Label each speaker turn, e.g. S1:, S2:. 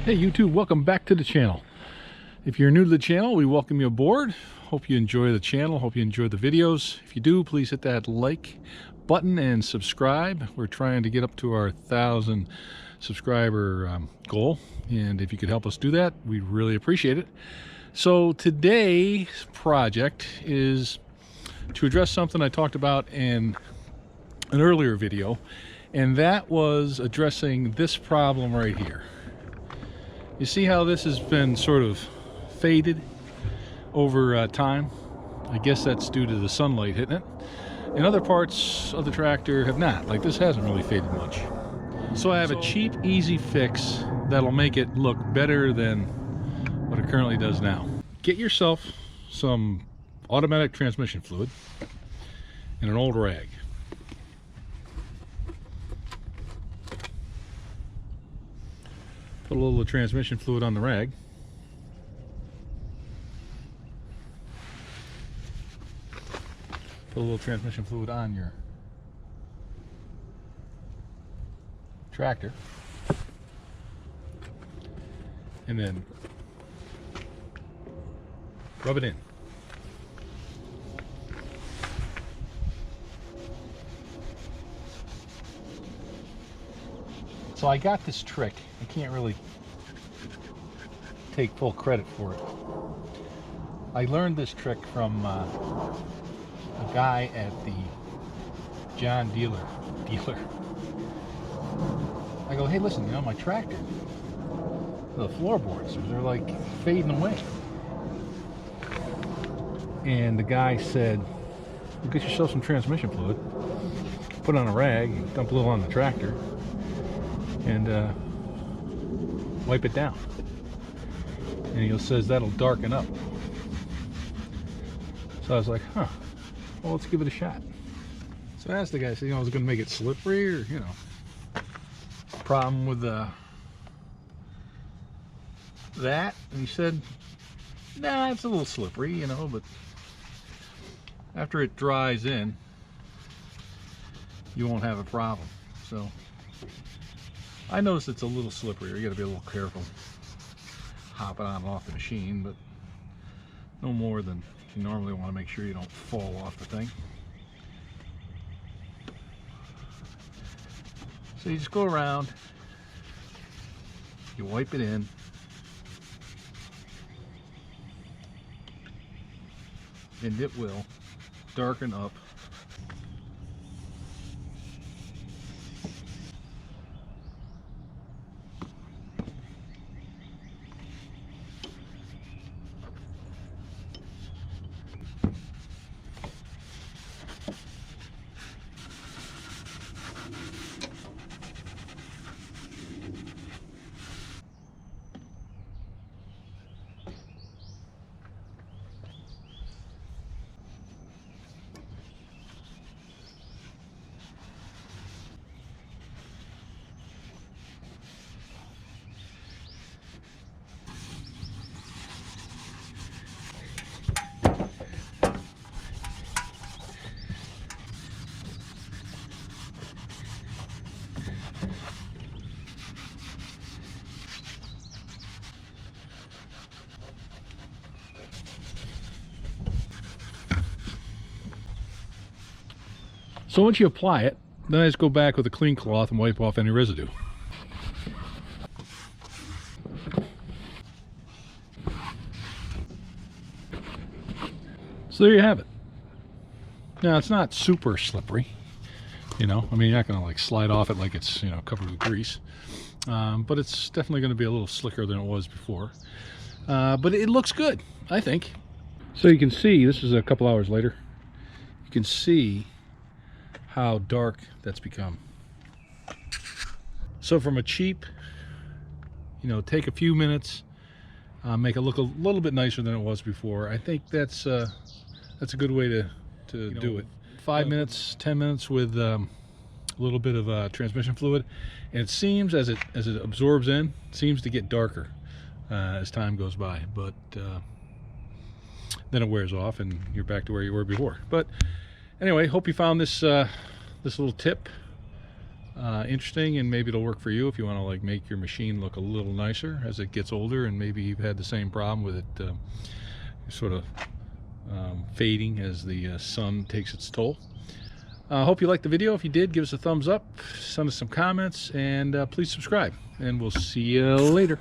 S1: Hey YouTube, welcome back to the channel. If you're new to the channel, we welcome you aboard. Hope you enjoy the channel, hope you enjoy the videos. If you do, please hit that like button and subscribe. We're trying to get up to our 1,000 subscriber goal, and if you could help us do that, we'd really appreciate it. So today's project is to address something I talked about in an earlier video, and that was addressing this problem right here. You see how this has been sort of faded over time? I guess that's due to the sunlight hitting it. And other parts of the tractor have not. Like this hasn't really faded much. So I have a cheap, easy fix that'll make it look better than what it currently does now. Get yourself some automatic transmission fluid and an old rag. Put a little transmission fluid on the rag. Put a little transmission fluid on your tractor. And then rub it in. So I got this trick. I can't really take full credit for it. I learned this trick from a guy at the John Deere dealer. I go, hey, listen, you know, my tractor, the floorboards, they're like fading away. And the guy said, well, get yourself some transmission fluid, put it on a rag, dump a little on the tractor, and wipe it down. And he says that'll darken up. So I was like, huh, well, let's give it a shot. So I asked the guy, I said, you know, I was going to make it slippery, or, you know, problem with that? And he said, nah, it's a little slippery, you know, but after it dries in, you won't have a problem. So I noticed it's a little slippery. You got to be a little careful hopping on and off the machine, but no more than you normally want to make sure you don't fall off the thing. So you just go around, you wipe it in, and it will darken up. So once you apply it, then I just go back with a clean cloth and wipe off any residue. So there you have it. Now it's not super slippery, you know. I mean, you're not going to like slide off it like it's, you know, covered with grease, but it's definitely going to be a little slicker than it was before. But it looks good, I think. So you can see, this is a couple hours later. You can see how dark that's become. So from a cheap, you know, take a few minutes, make it look a little bit nicer than it was before. I think that's a good way to do it. 5 minutes, 10 minutes with a little bit of transmission fluid, and it seems as it absorbs in, seems to get darker as time goes by. But then it wears off, and you're back to where you were before. But anyway, hope you found this this little tip interesting, and maybe it'll work for you if you want to like make your machine look a little nicer as it gets older, and maybe you've had the same problem with it sort of fading as the sun takes its toll. I hope you liked the video. If you did, give us a thumbs up, send us some comments, and please subscribe, and we'll see you later.